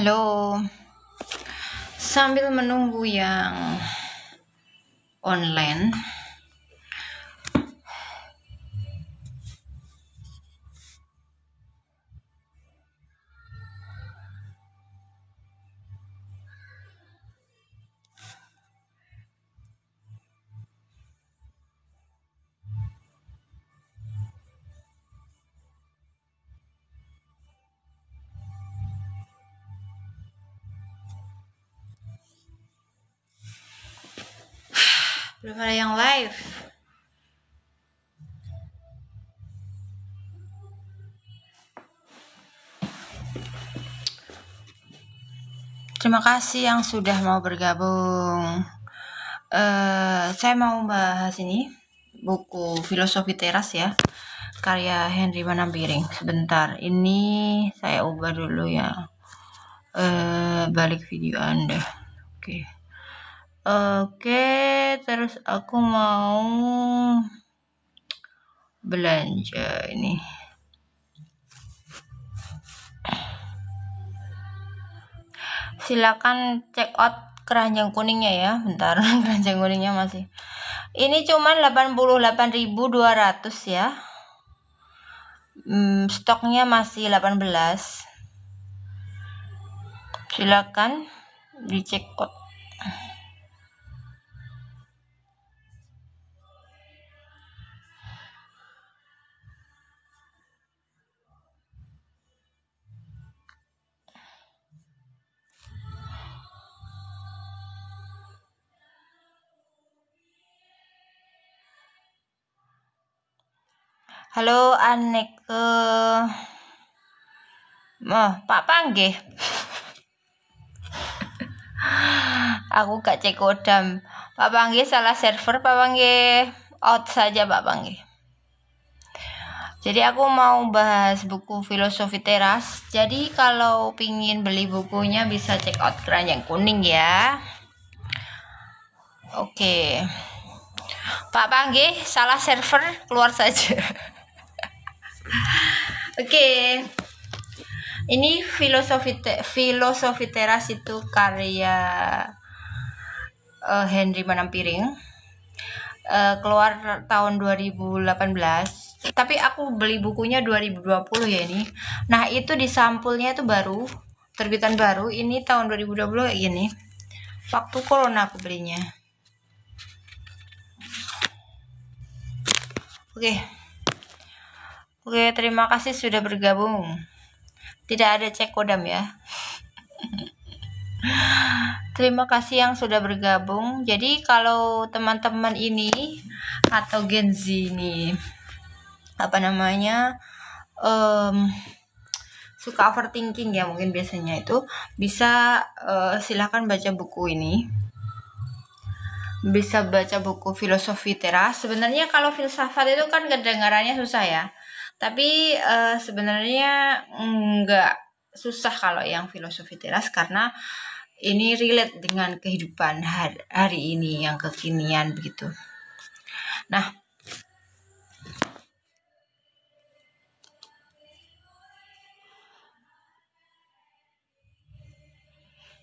Halo, sambil menunggu yang online, belum ada yang live. Terima kasih yang sudah mau bergabung. Saya mau bahas ini buku Filosofi Teras ya, karya Henry Manampiring. Sebentar, ini saya ubah dulu ya. Balik video Anda. Oke, terus aku mau belanja ini. Silakan check out keranjang kuningnya ya. Bentar, keranjang kuningnya masih. Ini cuman 88.200 ya. Stoknya masih 18. Silakan dicek out. Halo Anneke. Pak Panggih. Aku gak cek kodam. Pak Panggih salah server, Pak Panggih. Out saja Pak Panggih. Jadi aku mau bahas buku Filosofi Teras. Jadi kalau pingin beli bukunya bisa check out keranjang kuning ya. Oke. Pak Panggih salah server, keluar saja. Oke. Ini Filosofi Teras itu karya Henry Manampiring. Keluar tahun 2018. Tapi aku beli bukunya 2020 ya ini. Nah, itu di sampulnya itu baru, terbitan baru. Ini tahun 2020 kayak gini. Waktu corona aku belinya. Oke, terima kasih sudah bergabung. Tidak ada cek kodam ya. Terima kasih yang sudah bergabung. Jadi kalau teman-teman ini atau Gen Z ini suka overthinking ya, mungkin biasanya itu bisa silahkan baca buku ini. Bisa baca buku Filosofi Teras. Sebenarnya kalau filsafat itu kan kedengarannya susah ya. Tapi sebenarnya enggak susah kalau yang Filosofi Teras, karena ini relate dengan kehidupan hari ini yang kekinian begitu. Nah,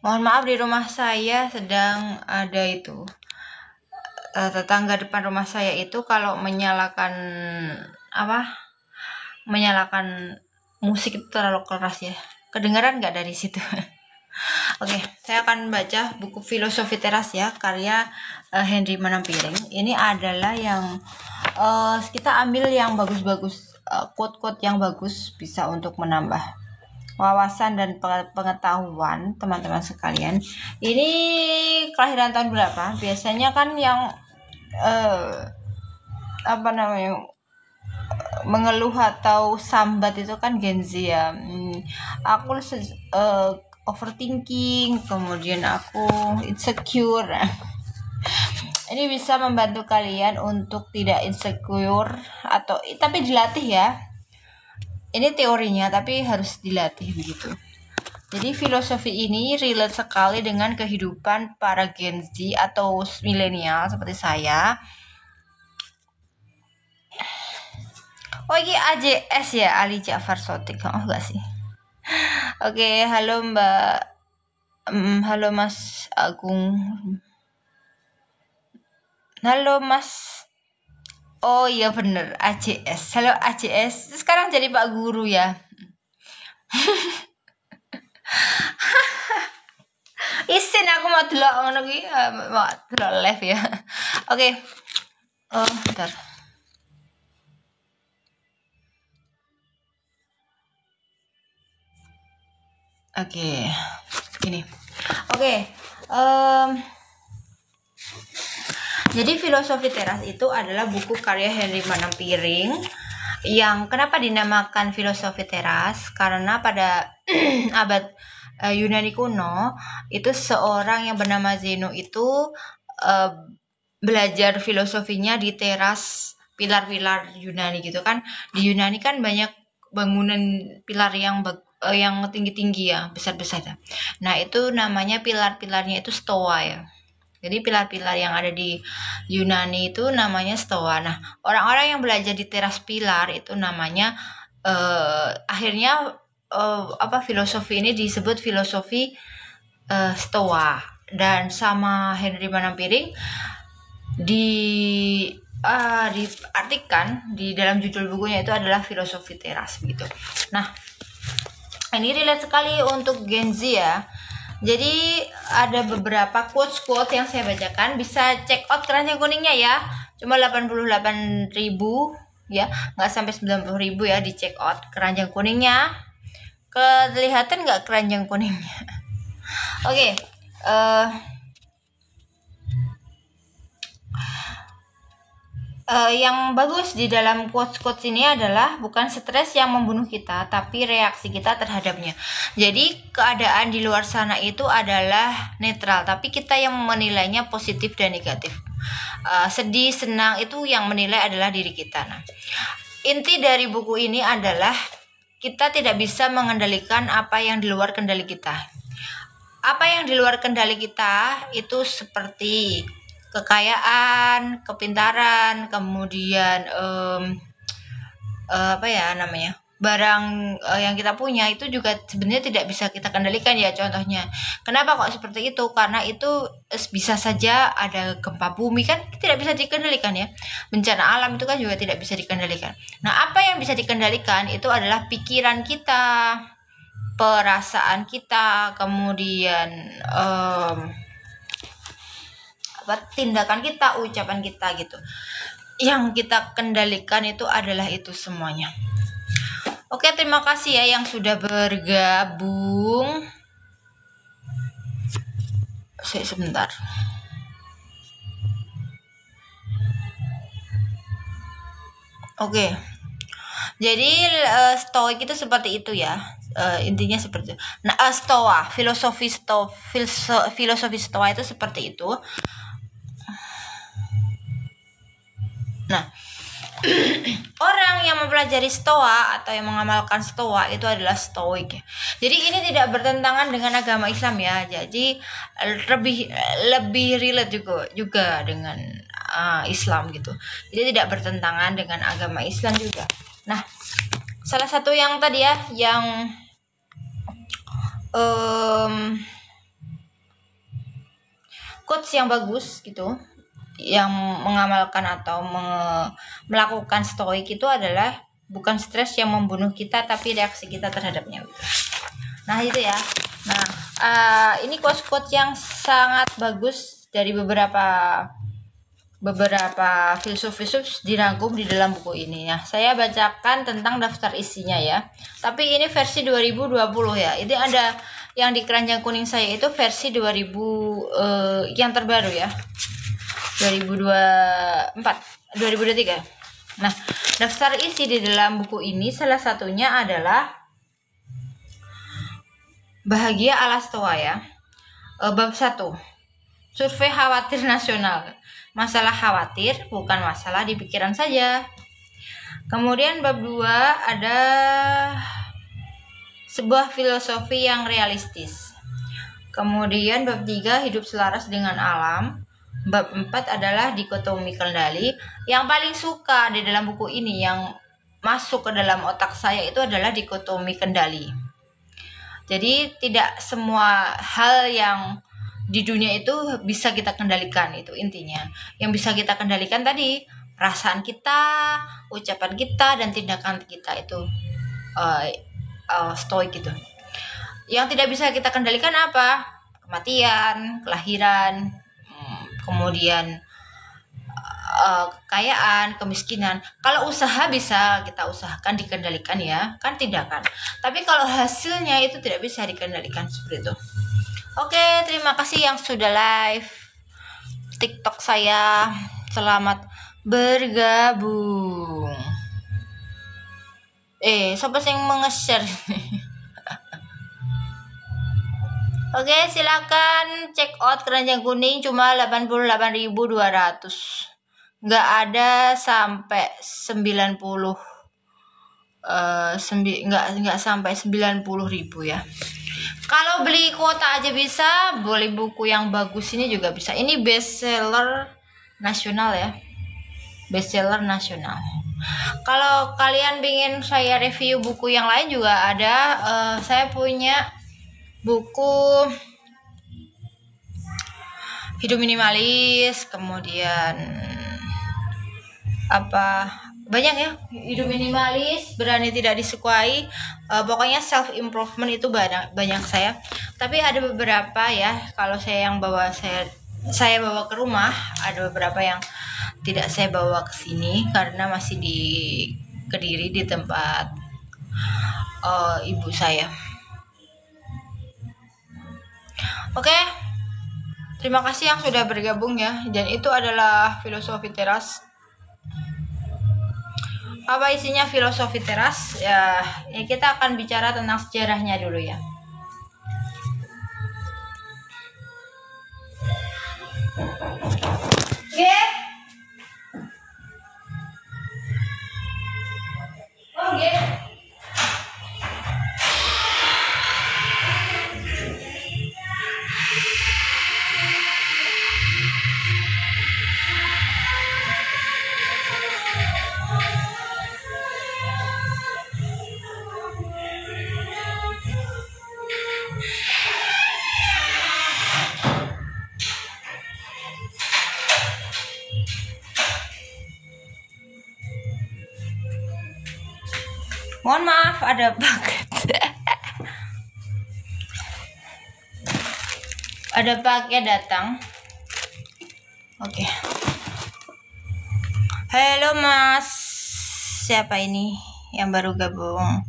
mohon maaf, di rumah saya sedang ada itu. Tetangga depan rumah saya itu kalau menyalakan musik itu terlalu keras ya. Kedengaran nggak dari situ? Oke, saya akan baca buku Filosofi Teras ya, karya Henry Manampiring. Ini adalah yang kita ambil yang bagus-bagus, quote-quote yang bagus bisa untuk menambah wawasan dan pengetahuan teman-teman sekalian. Ini kelahiran tahun berapa? Biasanya kan yang mengeluh atau sambat itu kan Gen Z ya. Aku overthinking, kemudian aku insecure. Ini bisa membantu kalian untuk tidak insecure, tapi dilatih ya. Ini teorinya, tapi harus dilatih begitu. Jadi filosofi ini relate sekali dengan kehidupan para Gen Z atau milenial seperti saya. Oh, ini AJS ya, Ali Ja'far Shothiq. Oh, enggak sih. Oke, halo Mbak. Halo Mas Agung. Halo Mas. Oh iya bener, AJS. Halo AJS. Sekarang jadi Pak Guru ya. Isin aku mau delok ngono kuwi, mau delok live ya. Oke. Oh, bentar. Oke. Gini. Oke. Jadi Filosofi Teras itu adalah buku karya Henry Manampiring yang kenapa dinamakan Filosofi Teras? Karena pada abad Yunani kuno itu seorang yang bernama Zeno itu belajar filosofinya di teras pilar-pilar Yunani gitu kan. Di Yunani kan banyak bangunan pilar yang tinggi-tinggi ya, besar-besar ya. Nah, itu namanya pilar-pilarnya itu stoa ya. Jadi pilar-pilar yang ada di Yunani itu namanya stoa. Nah, orang-orang yang belajar di teras pilar itu namanya akhirnya filosofi ini disebut filosofi stoa. Dan sama Henry Manampiring diartikan di dalam judul bukunya itu adalah Filosofi Teras gitu. Nah, ini relate sekali untuk Gen Z ya. Jadi ada beberapa quotes yang saya bacakan, bisa check out keranjang kuningnya ya. Cuma 88.000 ya, nggak sampai 90.000 ya di check out keranjang kuningnya. Kelihatan nggak keranjang kuningnya? Oke. Yang bagus di dalam quotes ini adalah bukan stres yang membunuh kita, tapi reaksi kita terhadapnya. Jadi keadaan di luar sana itu adalah netral, tapi kita yang menilainya positif dan negatif. Sedih, senang itu yang menilai adalah diri kita. Nah, inti dari buku ini adalah kita tidak bisa mengendalikan apa yang di luar kendali kita. Apa yang di luar kendali kita itu seperti kekayaan, kepintaran, kemudian barang yang kita punya itu juga sebenarnya tidak bisa kita kendalikan ya. Contohnya, kenapa kok seperti itu? Karena itu bisa saja ada gempa bumi kan tidak bisa dikendalikan ya. Bencana alam itu kan juga tidak bisa dikendalikan. Nah, apa yang bisa dikendalikan itu adalah pikiran kita, perasaan kita, kemudian tindakan kita, ucapan kita gitu. Yang kita kendalikan itu adalah itu semuanya. Oke, terima kasih ya yang sudah bergabung. Sebentar. Oke. Jadi stoik itu seperti itu ya. Intinya seperti itu. Nah, stoa, filosofi stoa itu seperti itu. Nah, orang yang mempelajari stoa atau yang mengamalkan stoa itu adalah stoik. Jadi ini tidak bertentangan dengan agama Islam ya. Jadi lebih relate juga dengan Islam gitu. Jadi tidak bertentangan dengan agama Islam juga. Nah, salah satu yang tadi ya, yang quotes yang bagus gitu, yang mengamalkan atau melakukan stoik itu adalah bukan stres yang membunuh kita, tapi reaksi kita terhadapnya. Nah itu ya. Nah ini quotes yang sangat bagus dari beberapa filsuf dirangkum di dalam buku ini. Nah, saya bacakan tentang daftar isinya ya. Tapi ini versi 2020 ya. Ini ada yang di keranjang kuning saya itu versi 2000 yang terbaru ya. 2023. Nah, daftar isi di dalam buku ini salah satunya adalah Bahagia ala Stoa ya. Bab 1. Survei khawatir nasional. Masalah khawatir bukan masalah di pikiran saja. Kemudian bab 2 ada sebuah filosofi yang realistis. Kemudian bab 3 hidup selaras dengan alam. Bab 4 adalah dikotomi kendali. Yang paling suka di dalam buku ini, yang masuk ke dalam otak saya itu adalah dikotomi kendali. Jadi tidak semua hal yang di dunia itu bisa kita kendalikan, itu intinya. Yang bisa kita kendalikan tadi perasaan kita, ucapan kita, dan tindakan kita itu stoik gitu. Yang tidak bisa kita kendalikan apa? Kematian, kelahiran, kemudian kekayaan, kemiskinan. Kalau usaha bisa kita usahakan dikendalikan ya, kan tindakan. Tapi kalau hasilnya itu tidak bisa dikendalikan seperti itu. Oke, terima kasih yang sudah live TikTok saya. Selamat bergabung. Siapa yang nge-share? Oke, silakan check out keranjang kuning cuma 88.200. Nggak ada sampai 90 nggak sampai 90.000 ya. Kalau beli kuota aja bisa, boleh buku yang bagus ini juga bisa. Ini bestseller nasional ya, bestseller nasional. Kalau kalian ingin saya review buku yang lain juga ada. Saya punya buku Hidup Minimalis, kemudian banyak ya, Hidup Minimalis, Berani Tidak Disukai, pokoknya self improvement itu banyak saya. Tapi ada beberapa ya, kalau saya yang bawa saya bawa ke rumah, ada beberapa yang tidak saya bawa ke sini karena masih di Kediri di tempat ibu saya. Oke, terima kasih yang sudah bergabung ya. Dan itu adalah Filosofi Teras. Apa isinya Filosofi Teras? Ya kita akan bicara tentang sejarahnya dulu ya. Mohon maaf, ada paket. Ada paket datang. Oke. Halo Mas. Siapa ini yang baru gabung?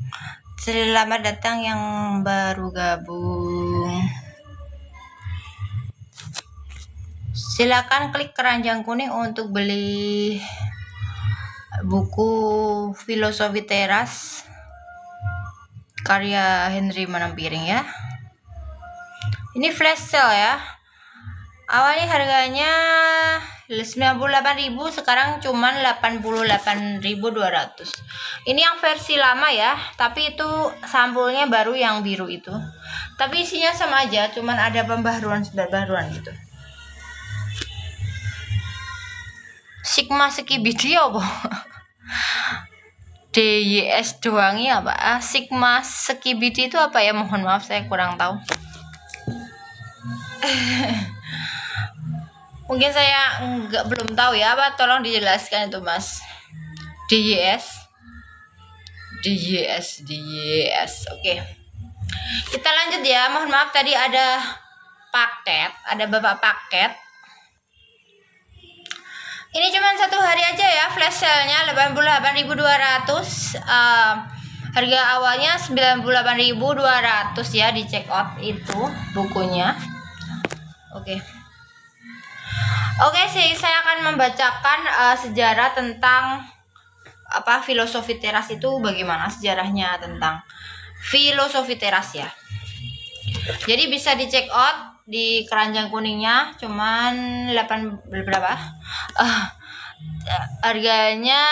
Selamat datang yang baru gabung. Silakan klik keranjang kuning untuk beli buku Filosofi Teras karya Henry Manampiring ya. Ini flash sale ya. Awalnya harganya 98.000, sekarang cuman 88.200. Ini yang versi lama ya, tapi itu sampulnya baru yang biru itu. Tapi isinya sama aja, cuman ada pembaharuan gitu. Sigma Skibidi apa? DYS doangnya apa? Sigma Skibidi itu apa ya? Mohon maaf saya kurang tahu. Mungkin saya belum tahu ya, apa tolong dijelaskan itu Mas. DYS. Oke. Kita lanjut ya. Mohon maaf tadi ada bapak paket. Ini cuma satu hari aja ya flash sale-nya 88.200. Harga awalnya 98.200 ya, di check out itu bukunya. Oke, saya akan membacakan sejarah tentang Filosofi Teras itu, bagaimana sejarahnya tentang Filosofi Teras ya. Jadi bisa di check out di keranjang kuningnya, cuman harganya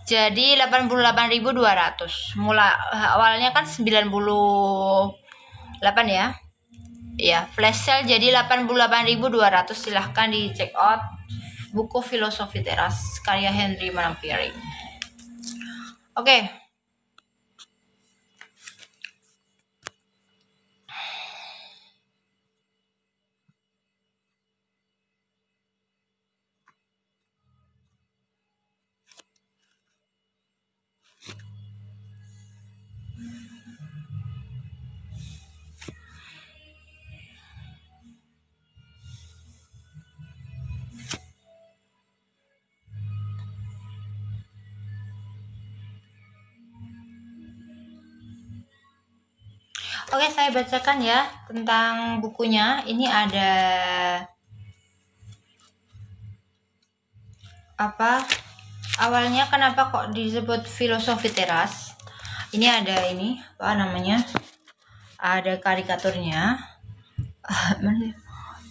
jadi 88.200. Awalnya kan 98 ya. Ya, flash sale jadi 88.200. Silahkan di check out buku Filosofi Teras karya Henry Manampiring. Oke. Oke, saya bacakan ya tentang bukunya. Ini ada apa? Awalnya kenapa kok disebut filosofi teras? Ini ada ini apa namanya? Ada karikaturnya.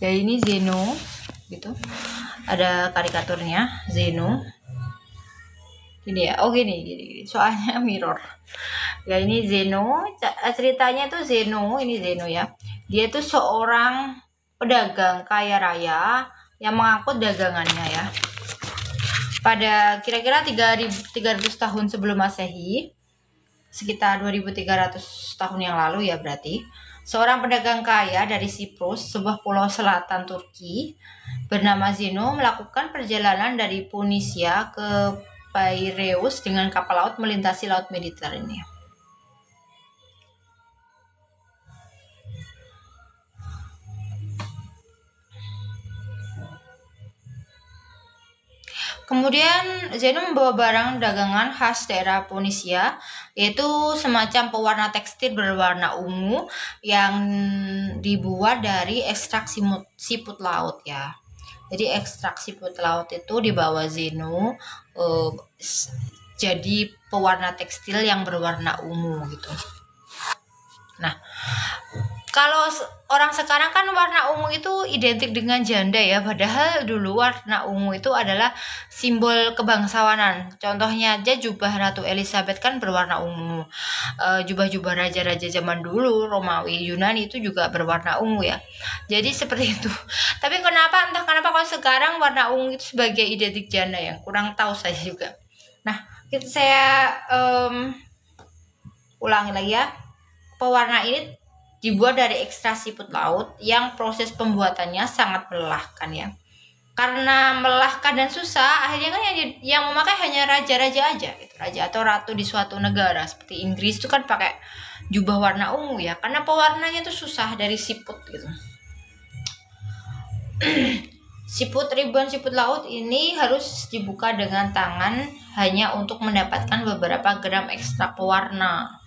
Ya ini Zeno gitu. Ada karikaturnya Zeno. Gini ya. Oh gini. Soalnya mirror. Ya ini Zeno, ceritanya tuh Zeno, ini Zeno ya. Dia tuh seorang pedagang kaya raya yang mengangkut dagangannya ya. Pada kira-kira 300 tahun sebelum Masehi, sekitar 2300 tahun yang lalu ya berarti, seorang pedagang kaya dari Siprus, sebuah pulau selatan Turki, bernama Zeno melakukan perjalanan dari Punisia ke Piraeus dengan kapal laut melintasi Laut Mediterania. Kemudian Zeno membawa barang dagangan khas daerah Punisia, yaitu semacam pewarna tekstil berwarna ungu yang dibuat dari ekstrak siput laut ya. Jadi ekstrak siput laut itu dibawa Zeno jadi pewarna tekstil yang berwarna ungu gitu. Nah, kalau orang sekarang kan warna ungu itu identik dengan janda ya, padahal dulu warna ungu itu adalah simbol kebangsawanan. Contohnya aja jubah Ratu Elizabeth kan berwarna ungu. Jubah-jubah raja-raja zaman dulu, Romawi, Yunani itu juga berwarna ungu ya. Jadi seperti itu. Tapi entah kenapa kalau sekarang warna ungu itu sebagai identik janda ya, kurang tahu saya juga. Nah, saya ulangi lagi ya. Pewarna ini dibuat dari ekstrak siput laut yang proses pembuatannya sangat melelahkan ya. Karena melelahkan dan susah, akhirnya kan yang memakai hanya raja-raja aja gitu. Raja atau ratu di suatu negara seperti Inggris itu kan pakai jubah warna ungu ya, karena pewarnanya itu susah dari siput gitu. Ribuan siput laut ini harus dibuka dengan tangan hanya untuk mendapatkan beberapa gram ekstrak pewarna.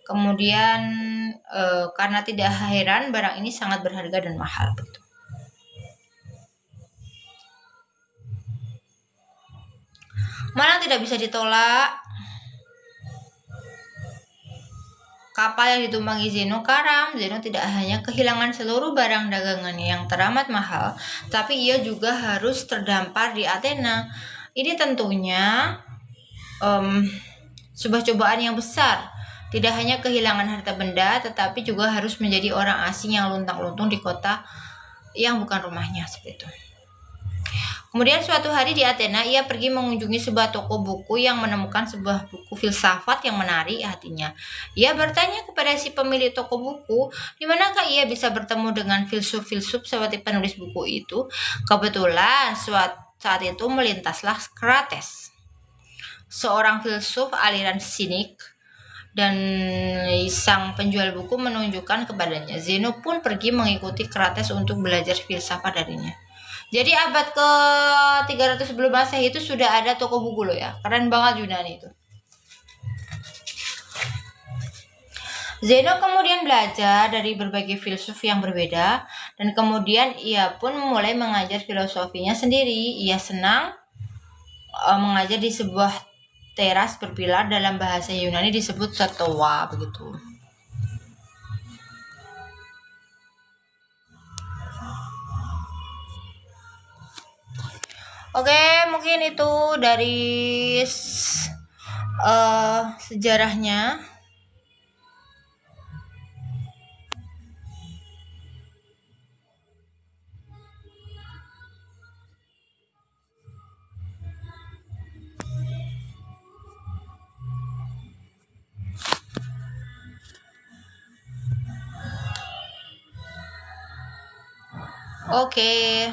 Kemudian karena tidak heran barang ini sangat berharga dan mahal begitu. Mana tidak bisa ditolak, kapal yang ditumpangi Zeno karam. Zeno tidak hanya kehilangan seluruh barang dagangannya yang teramat mahal, tapi ia juga harus terdampar di Athena. Ini tentunya sebuah cobaan yang besar. Tidak hanya kehilangan harta benda, tetapi juga harus menjadi orang asing yang luntang-luntung di kota yang bukan rumahnya seperti itu. Kemudian suatu hari di Athena, ia pergi mengunjungi sebuah toko buku yang menemukan sebuah buku filsafat yang menarik hatinya. Ia bertanya kepada si pemilik toko buku, di manakah ia bisa bertemu dengan filsuf-filsuf seperti penulis buku itu. Kebetulan saat itu melintaslah Krates, seorang filsuf aliran sinik, dan sang penjual buku menunjukkan kepadanya. Zeno pun pergi mengikuti Krates untuk belajar filsafat darinya. Jadi abad ke 300 sebelum Masehi itu sudah ada toko buku loh ya. Keren banget Yunani itu. Zeno kemudian belajar dari berbagai filsuf yang berbeda, dan kemudian ia pun mulai mengajar filosofinya sendiri. Ia senang mengajar di sebuah teras berpilar, dalam bahasa Yunani disebut stoa begitu. Oke, mungkin itu dari sejarahnya. Oke.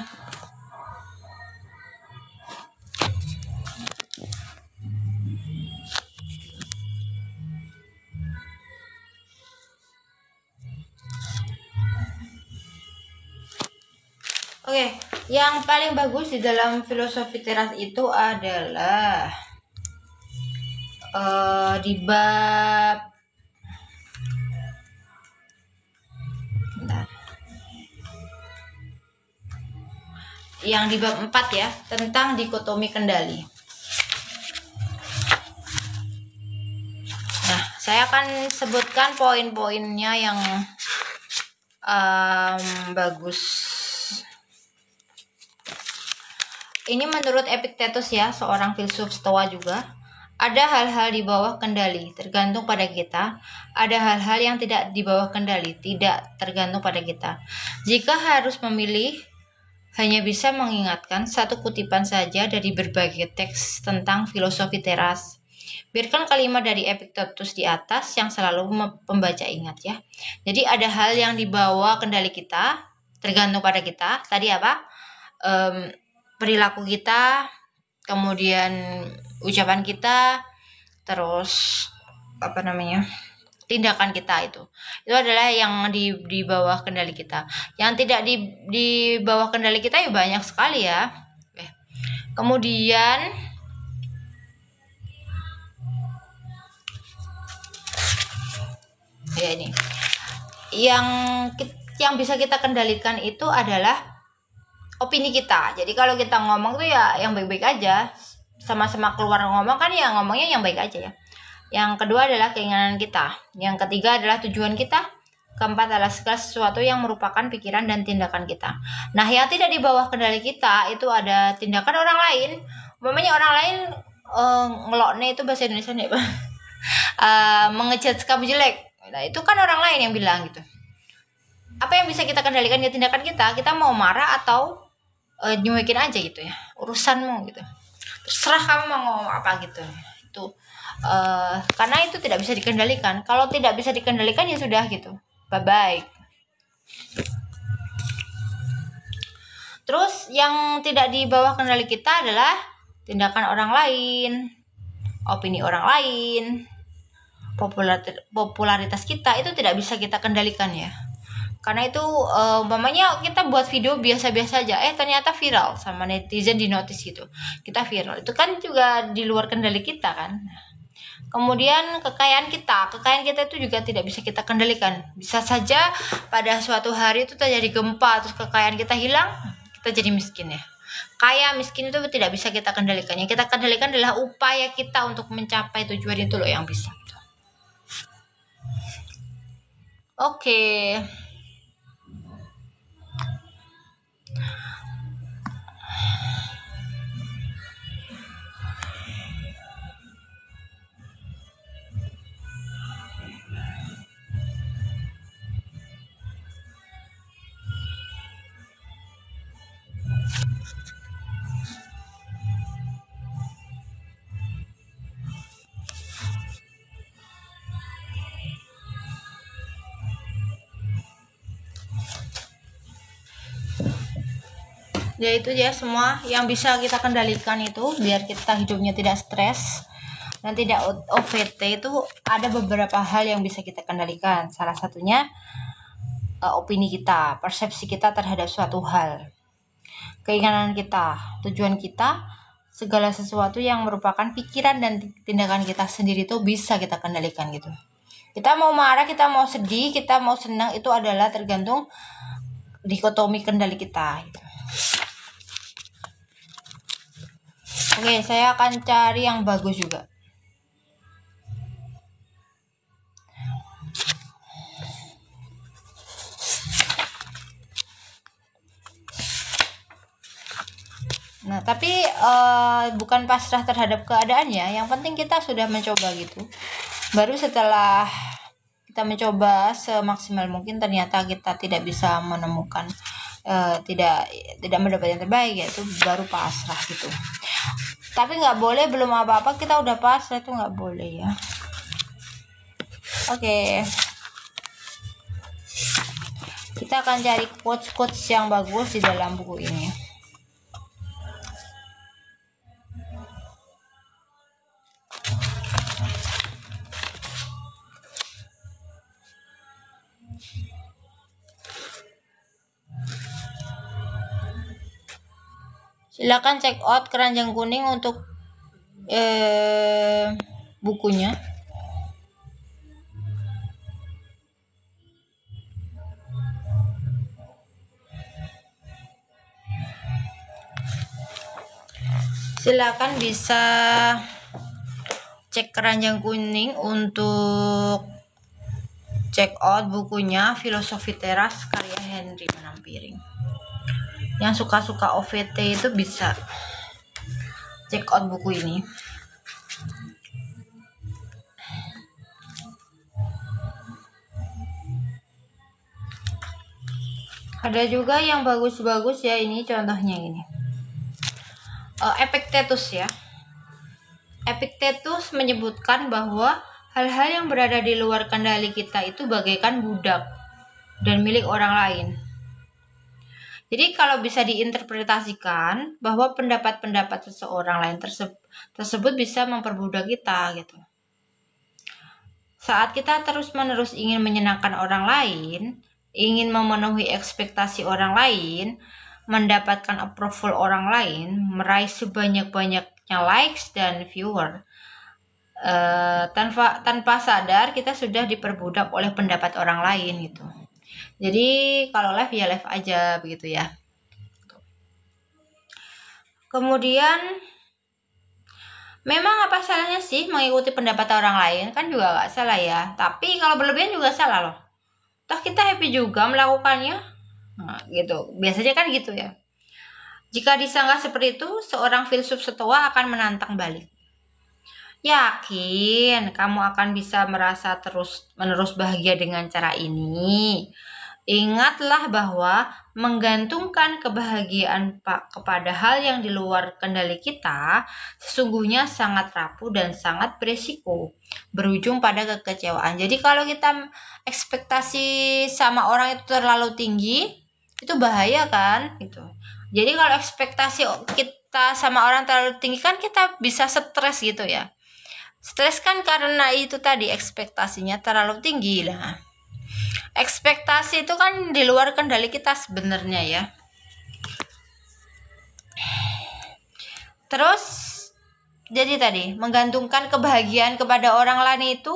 Oke, yang paling bagus di dalam filosofi teras itu adalah di bab yang di bab 4 ya, tentang dikotomi kendali. Nah, saya akan sebutkan poin-poinnya yang bagus. Ini menurut Epictetus ya, seorang filsuf Stoa juga. Ada hal-hal di bawah kendali, tergantung pada kita. Ada hal-hal yang tidak di bawah kendali, tidak tergantung pada kita. Jika harus memilih, hanya bisa mengingatkan satu kutipan saja dari berbagai teks tentang filosofi teras. Biarkan kalimat dari Epictetus di atas yang selalu pembaca ingat ya. Jadi ada hal yang di bawah kendali kita, tergantung pada kita. Tadi apa? Perilaku kita, kemudian ucapan kita, terus tindakan kita itu adalah yang di bawah kendali kita. Yang tidak di bawah kendali kita ya banyak sekali ya. Kemudian ya ini yang bisa kita kendalikan itu adalah opini kita. Jadi kalau kita ngomong tuh ya yang baik-baik aja, sama-sama keluar ngomong kan ya ngomongnya yang baik aja ya. Yang kedua adalah keinginan kita. Yang ketiga adalah tujuan kita. Keempat adalah segala sesuatu yang merupakan pikiran dan tindakan kita. Nah, yang tidak di bawah kendali kita itu ada tindakan orang lain. Umpamanya orang lain ngelokne itu bahasa Indonesia nih, Pak. Mengejudge kamu jelek. Nah, itu kan orang lain yang bilang gitu. Apa yang bisa kita kendalikan ya tindakan kita. Kita mau marah atau nyuekin aja gitu ya, urusanmu gitu, terserah kamu mau ngomong apa gitu. Itu karena itu tidak bisa dikendalikan. Kalau tidak bisa dikendalikan ya sudah gitu, bye bye. Terus yang tidak di bawah kendali kita adalah tindakan orang lain, opini orang lain, popularitas kita itu tidak bisa kita kendalikan ya. Karena itu umpamanya kita buat video biasa-biasa aja, ternyata viral sama netizen di notice gitu, kita viral, itu kan juga di luar kendali kita kan. Kemudian kekayaan kita itu juga tidak bisa kita kendalikan. Bisa saja pada suatu hari itu terjadi gempa terus kekayaan kita hilang, kita jadi miskin ya. Kaya miskin itu tidak bisa kita kendalikan. Yang kita kendalikan adalah upaya kita untuk mencapai tujuan itu loh yang bisa. Oke. Ya itu ya semua yang bisa kita kendalikan itu biar kita hidupnya tidak stres dan tidak OVT. Itu ada beberapa hal yang bisa kita kendalikan. Salah satunya opini kita, persepsi kita terhadap suatu hal, keinginan kita, tujuan kita, segala sesuatu yang merupakan pikiran dan tindakan kita sendiri itu bisa kita kendalikan gitu. Kita mau marah, kita mau sedih, kita mau senang, itu adalah tergantung dikotomi kendali kita gitu. Oke, saya akan cari yang bagus juga. Nah, tapi bukan pasrah terhadap keadaannya. Yang penting kita sudah mencoba gitu. Baru setelah kita mencoba semaksimal mungkin ternyata kita tidak bisa menemukan tidak mendapat yang terbaik, yaitu baru pasrah gitu. Tapi nggak boleh belum apa-apa kita udah pasrah, itu nggak boleh ya. Oke. Kita akan cari quotes yang bagus di dalam buku ini. Silakan check out Keranjang Kuning untuk bukunya. Silakan bisa cek keranjang kuning untuk check out bukunya Filosofi Teras karya Henry Manampiring. Yang suka-suka OVT itu bisa check out buku ini. Ada juga yang bagus-bagus ya, ini contohnya ini. Epictetus ya. Epictetus menyebutkan bahwa hal-hal yang berada di luar kendali kita itu bagaikan budak dan milik orang lain. Jadi kalau bisa diinterpretasikan bahwa pendapat-pendapat seseorang lain tersebut bisa memperbudak kita gitu. Saat kita terus-menerus ingin menyenangkan orang lain, ingin memenuhi ekspektasi orang lain, mendapatkan approval orang lain, meraih sebanyak-banyaknya likes dan viewer, tanpa sadar kita sudah diperbudak oleh pendapat orang lain gitu. Jadi kalau live ya live aja begitu ya. Kemudian memang apa salahnya sih mengikuti pendapat orang lain? Kan juga gak salah ya. Tapi kalau berlebihan juga salah loh. Toh kita happy juga melakukannya. Nah, gitu. Biasanya kan gitu ya. Jika disangka seperti itu, seorang filsuf setua akan menantang balik. Yakin kamu akan bisa merasa terus-menerus bahagia dengan cara ini? Ingatlah bahwa menggantungkan kebahagiaan kepada hal yang di luar kendali kita sesungguhnya sangat rapuh dan sangat beresiko, berujung pada kekecewaan. Jadi kalau kita ekspektasi sama orang itu terlalu tinggi, itu bahaya kan gitu. Jadi kalau ekspektasi kita sama orang terlalu tinggi kan kita bisa stres gitu ya. Stres kan karena itu tadi ekspektasinya terlalu tinggi lah. Ekspektasi itu kan di luar kendali kita sebenarnya ya. Terus jadi tadi menggantungkan kebahagiaan kepada orang lain itu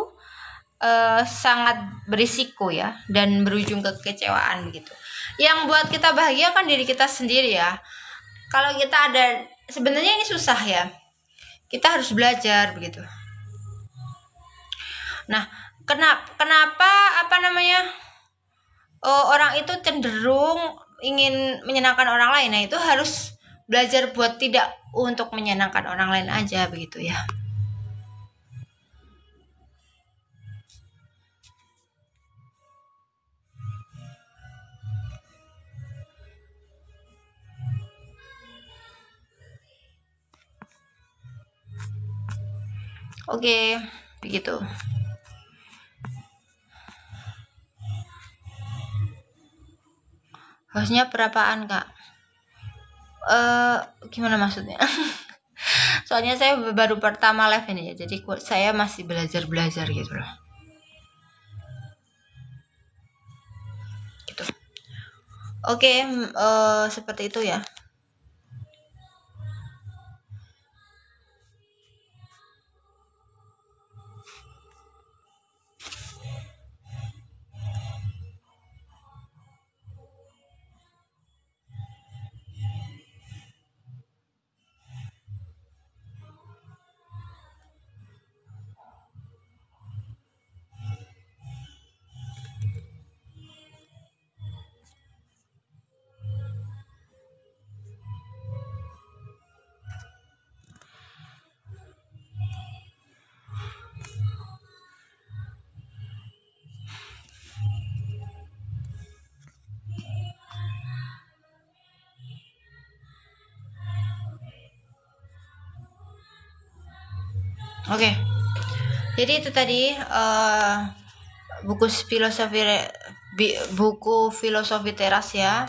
sangat berisiko ya dan berujung ke kekecewaan begitu. Yang buat kita bahagia kan diri kita sendiri ya. Kalau kita ada sebenarnya ini susah ya. Kita harus belajar begitu. Nah, kenapa orang itu cenderung ingin menyenangkan orang lain? Nah, itu harus belajar buat tidak untuk menyenangkan orang lain aja begitu ya. Oke, begitu. Hostnya berapaan kak? Gimana maksudnya? Soalnya saya baru pertama live ini ya, jadi saya masih belajar gitu loh. Gitu. Oke, seperti itu ya. Oke. Jadi itu tadi buku filosofi teras ya,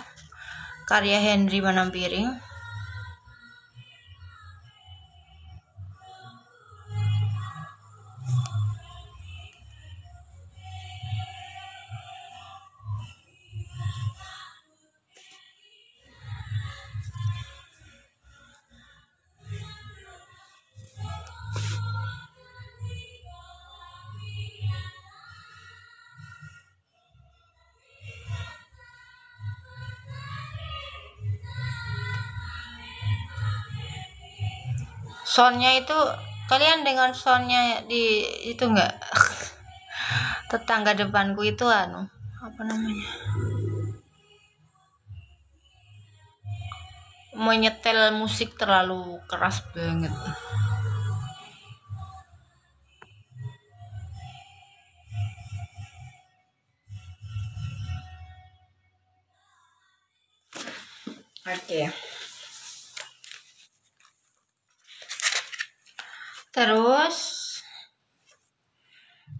karya Henry Manampiring. soundnya itu kalian dengar soundnya di itu enggak? Tetangga depanku itu apa namanya, menyetel musik terlalu keras banget. Oke. Terus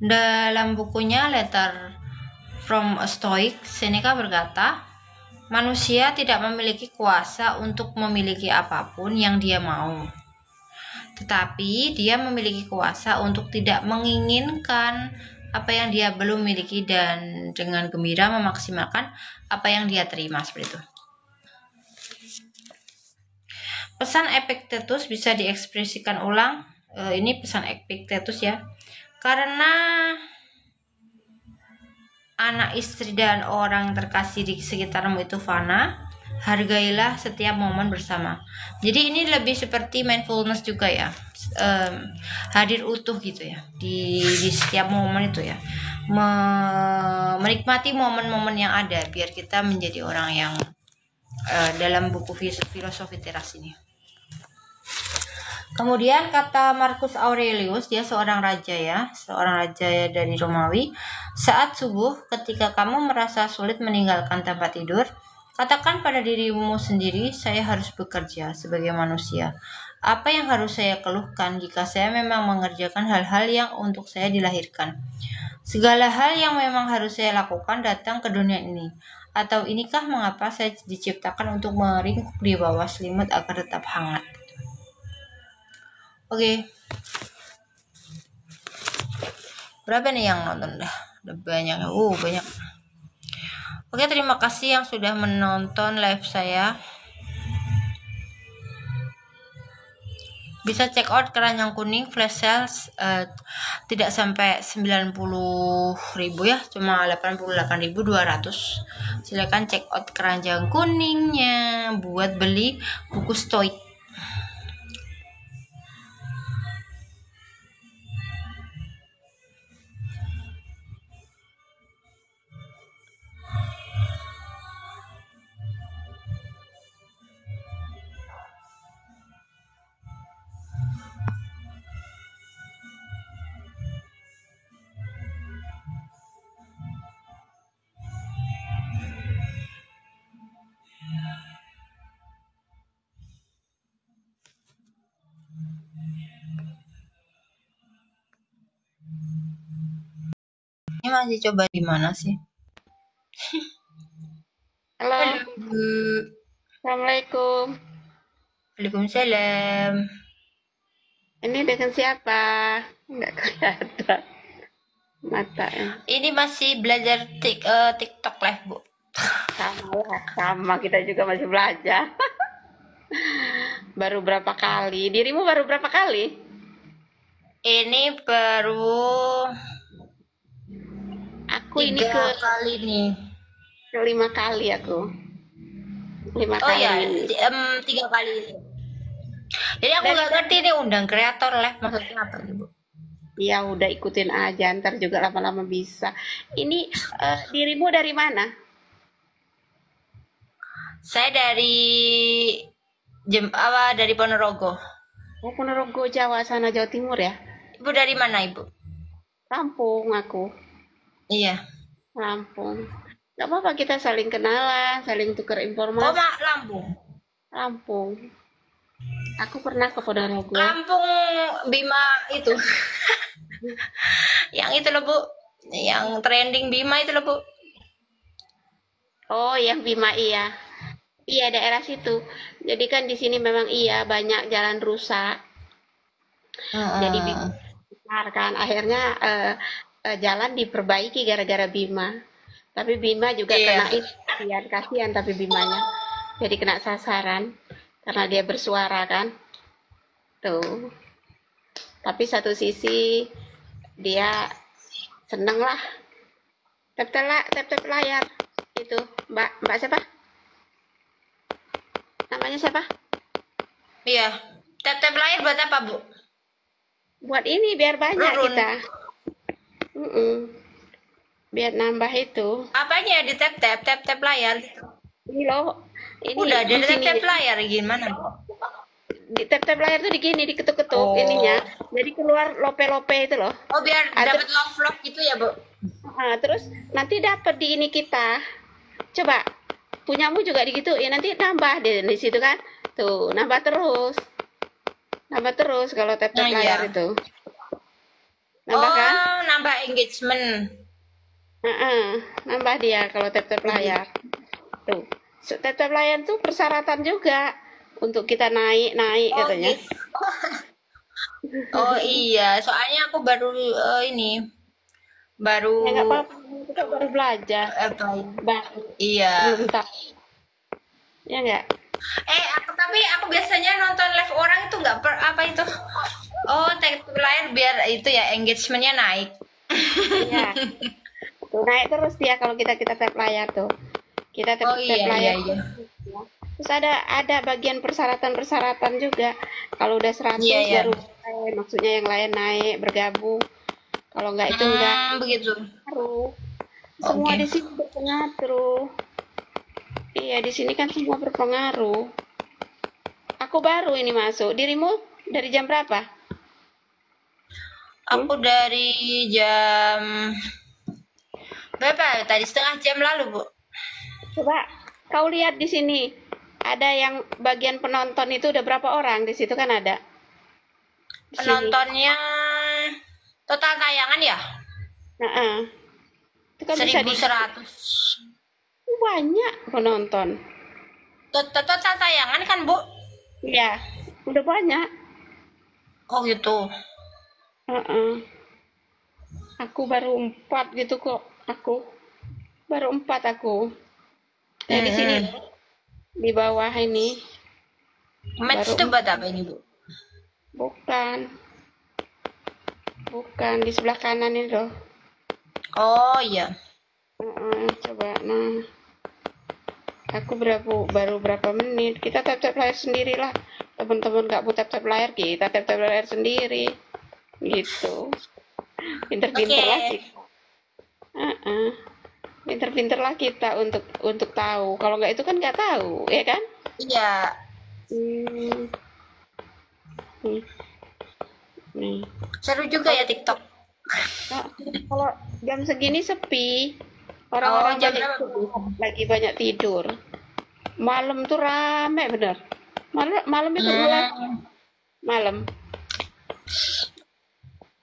dalam bukunya Letter from a Stoic, Seneca berkata, manusia tidak memiliki kuasa untuk memiliki apapun yang dia mau. Tetapi dia memiliki kuasa untuk tidak menginginkan apa yang dia belum miliki dan dengan gembira memaksimalkan apa yang dia terima, seperti itu. Pesan Epictetus bisa diekspresikan ulang. Ini pesan Epictetus ya. Karena anak, istri, dan orang terkasih di sekitarmu itu fana, hargailah setiap momen bersama. Jadi ini lebih seperti mindfulness juga ya. Hadir utuh gitu ya di setiap momen itu ya. Menikmati momen-momen yang ada biar kita menjadi orang yang dalam buku filosofi teras ini. Kemudian kata Marcus Aurelius, dia seorang raja dari Romawi. Saat subuh, ketika kamu merasa sulit meninggalkan tempat tidur, katakan pada dirimu sendiri, saya harus bekerja sebagai manusia. Apa yang harus saya keluhkan jika saya memang mengerjakan hal-hal yang untuk saya dilahirkan? Segala hal yang memang harus saya lakukan datang ke dunia ini. Atau inikah mengapa saya diciptakan untuk meringkuk di bawah selimut agar tetap hangat? Oke. Berapa nih yang nonton dah? Udah banyak. Banyak. Oke, terima kasih yang sudah menonton live saya. Bisa check out Keranjang Kuning flash sales tidak sampai 90.000 ya, cuma 88.200. Silakan check out Keranjang Kuningnya buat beli buku Stoik. Ini masih coba di mana sih? Halo, Bu. Assalamualaikum. Waalaikumsalam. Ini dengan siapa? Nggak kelihatan matanya. Ini masih belajar TikTok live, Bu. Sama kita juga masih belajar. Baru berapa kali? Dirimu baru berapa kali? Ini baru Aku ini 3 kali nih. kelima kali aku. 5 Oh kali. ya, 3 kali. Jadi aku nggak ngerti nih undang kreator live maksudnya apa nih, Bu? Ya udah ikutin aja, ntar juga lama-lama bisa. Ini dirimu dari mana? Saya dari dari Ponorogo. Oh, Ponorogo, Jawa sana, Jawa Timur ya? Ibu dari mana, Ibu? Lampung aku. Iya. Lampung. Gak apa-apa kita saling kenalan, saling tukar Oh, informasi. Lampung. Lampung. Aku pernah ke Ponorogo. Lampung Bima itu. Yang itu loh, Bu. Yang trending Bima itu loh, Bu. Oh, yang Bima iya. Iya, daerah situ. Jadi kan di sini memang iya banyak jalan rusak. Jadi besar kan. Akhirnya jalan diperbaiki gara-gara Bima. Tapi Bima juga Iya. kena itu. Kasihan tapi Bimanya. Jadi kena sasaran karena dia bersuara kan. Tuh. Tapi satu sisi dia seneng lah. Tap layar. Itu, Mbak siapa? Namanya siapa? Iya. Tap-tap layar buat apa, Bu? Buat ini biar banyak Rurun. kita. Biar nambah itu. Apanya di tap-tap? Tap-tap layar. Ini loh. Ini Udah ada di sini. tap-tap layar gimana, Bu? Di tap-tap layar tuh di gini, diketuk-ketuk Oh. ininya. Jadi keluar lope-lope itu loh. Oh, biar Ada- dapat love gitu ya, Bu? Nah, terus nanti dapat di ini kita. Coba punyamu juga gitu ya, nanti nambah di situ kan. Tuh, nambah terus. Nambah terus kalau tap-tap Nah, layar iya. itu. Nambah kan? Oh, nambah engagement. Nambah dia kalau tap-tap layar. Tuh. Tap-tap layar tuh persyaratan juga untuk kita naik Oh, katanya. gitu. Oh iya, soalnya aku baru ini baru Ya nggak apa-apa, kita baru belajar. apa? Baru Iya. belum tahu. Ya nggak? Tapi aku biasanya nonton live orang itu nggak apa itu. Oh, tap-tap layar biar itu ya engagementnya naik. Iya. Tuh, naik terus dia kalau kita tap layar tuh. Kita tap, Oh iya, tap layar. iya. Terus ada bagian persyaratan juga. Kalau udah 100 Iya, iya. baru maksudnya yang lain naik bergabung. Kalau nggak itu enggak Begitu. ngaruh. Semua Oke. di sini berpengaruh. Iya, di sini kan semua berpengaruh. Aku baru ini masuk. Dirimu dari jam berapa? Aku dari jam berapa? Tadi setengah jam lalu, Bu. Coba kau lihat di sini. Ada yang bagian penonton itu udah berapa orang? Di situ kan ada. Di sini. Penontonnya total tayangan ya? Nah, itu kan bisa 1.100. banyak penonton. Total tayangan kan, Bu? Iya, udah banyak. Oh gitu. Aku baru 4 gitu kok. Aku baru 4 aku. Ya di sini di bawah ini. Match Baru itu buat apa ini, Bu? Bukan. Bukan di sebelah kanan ini loh. Oh iya. Coba nah. Aku baru berapa menit. Kita tap-tap layar sendiri lah. Teman-teman nggak mau tap-tap layar, kita tap-tap layar sendiri. Gitu. Pinter-pinter Oke. lah kita. Pinter-pinter lah kita untuk tahu. Kalau nggak itu kan nggak tahu, ya kan? Iya. Nih. Seru juga ya TikTok. Nah, kalau jam segini sepi, orang-orang jam banyak berapa? lagi banyak tidur. Malam tuh rame bener. Malam ikut nge-live.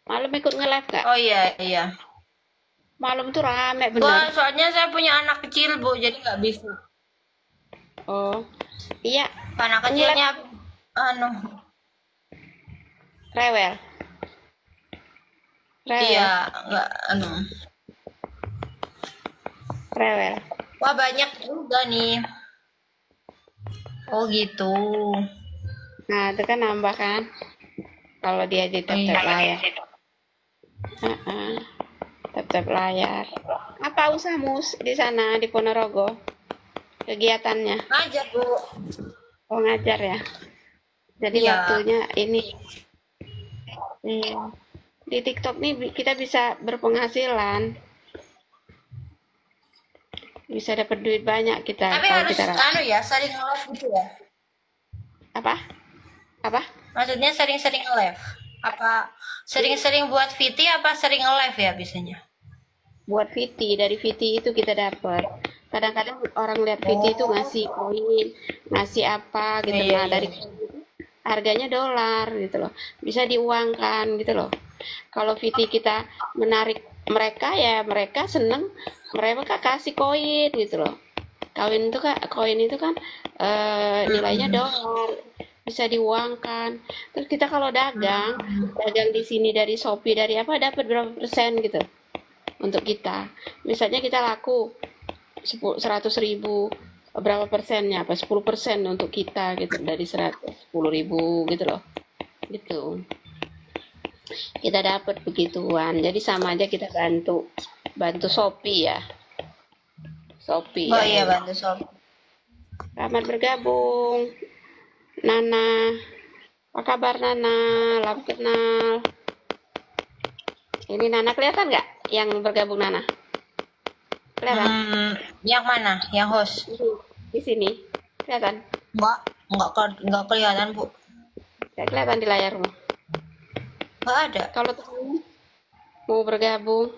Malam ikut nge-live nggak? Oh iya, iya. Malam tuh rame Wah, bener. soalnya saya punya anak kecil, Bu, jadi nggak bisa. Oh, iya, Anak kecilnya rewel. iya, nggak Rewel. Wah, banyak juga nih. Oh gitu. Nah, itu kan nambah kan? Kalau dia di tap-tap layar. Tap-tap layar. Apa usahamu di sana di Ponorogo? Kegiatannya? Ngajar, Bu. Oh, ngajar ya. Jadi Iya. waktunya ini. Iya. Di TikTok nih kita bisa berpenghasilan. Bisa dapat duit banyak kita Tapi kalau harus kita ya, sering nge-live gitu ya. apa? Apa? Maksudnya sering-sering nge-live. Apa sering-sering buat VT apa sering nge-live ya biasanya? Buat VT, dari VT itu kita dapat. Kadang-kadang orang lihat VT itu ngasih koin, ngasih apa gitu. Iya, Nah, dari harganya dolar gitu loh. Bisa diuangkan gitu loh. Kalau VT kita menarik mereka ya mereka seneng, mereka kasih koin gitu loh. Koin itu kan nilainya dolar, bisa diuangkan. Terus kita kalau dagang di sini dari Shopee dari apa dapat berapa persen gitu untuk kita. Misalnya kita laku 100.000, berapa persennya? Apa 10% untuk kita gitu dari 110.000 gitu loh. Gitu. Kita dapat begituan. Jadi sama aja kita bantu Shopee ya. Shopee. Oh ya. iya, bantu sob. Selamat bergabung, Nana. Apa kabar Nana? Lam kenal. Ini Nana kelihatan nggak? Yang bergabung Nana? Kelihatan? Yang mana? Yang host? Di sini. Kelihatan? Enggak kelihatan, Bu. Nggak kelihatan di layarmu. Enggak ada. Kalau teman mau bergabung,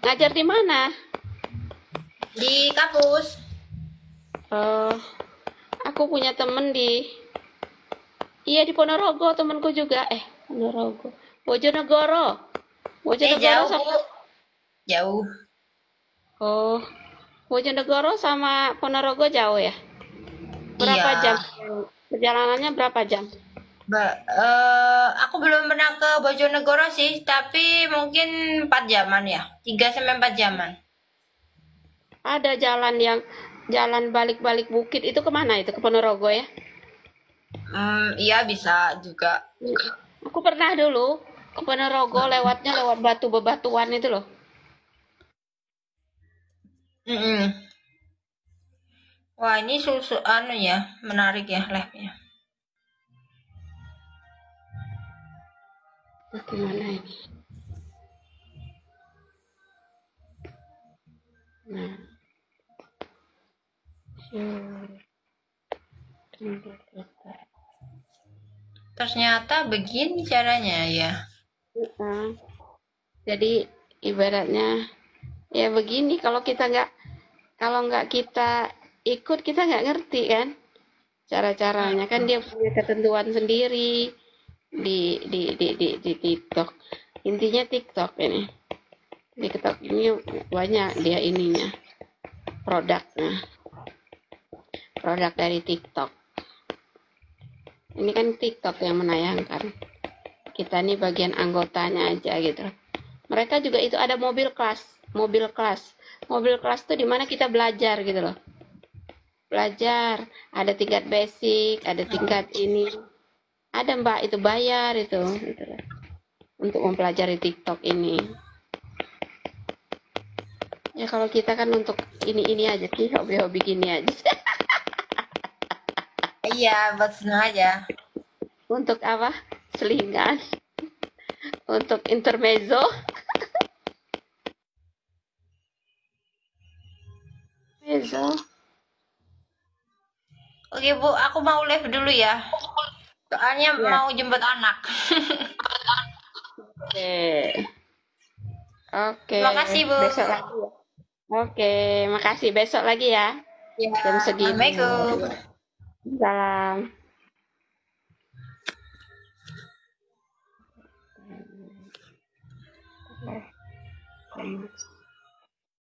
ngajar di mana? Di kampus. Aku punya temen iya di Ponorogo, temenku juga. Ponorogo. Bojonegoro. Bojonegoro Jauh, sama Bu. Jauh. Oh, Bojonegoro sama Ponorogo jauh ya? Berapa Iya. jam? Perjalanannya berapa jam? Aku belum pernah ke Bojonegoro sih, tapi mungkin 4 jaman ya. 3 sampai 4 jaman. Ada jalan balik-balik bukit itu kemana itu? Ke Ponorogo ya? Iya bisa juga. Aku pernah dulu ke Ponorogo lewatnya lewat batu bebatuan itu loh. Mm-mm. Wah, ini susu anu ya, menarik ya labnya. Gimana ini? Nah. Ternyata begini caranya ya. Jadi ibaratnya ya begini, kalau nggak kita ikut, kita nggak ngerti kan cara-caranya. Kan dia punya ketentuan sendiri di TikTok. Intinya TikTok ini. TikTok ini banyak dia ininya, produknya. Produk dari TikTok. Ini kan TikTok yang menayangkan. Kita nih bagian anggotanya aja gitu. Mereka juga itu ada mobil kelas. Mobil kelas tuh dimana kita belajar gitu loh. Belajar, ada tingkat basic, ada tingkat ini. Ada Mbak, itu bayar itu gitu loh. Untuk mempelajari TikTok ini. Ya kalau kita kan untuk ini aja sih, hobi-hobi gini aja. Iya, buat senang aja. Untuk apa? Selingan. Untuk intermezzo. Intermezzo. Oke, Bu, aku mau live dulu ya. Soalnya Ya. mau jemput anak. Oke. Terima kasih, Bu. Besok lagi ya. Oke, makasih. Besok lagi ya. Ya, Jam segini. Assalamualaikum. Salam.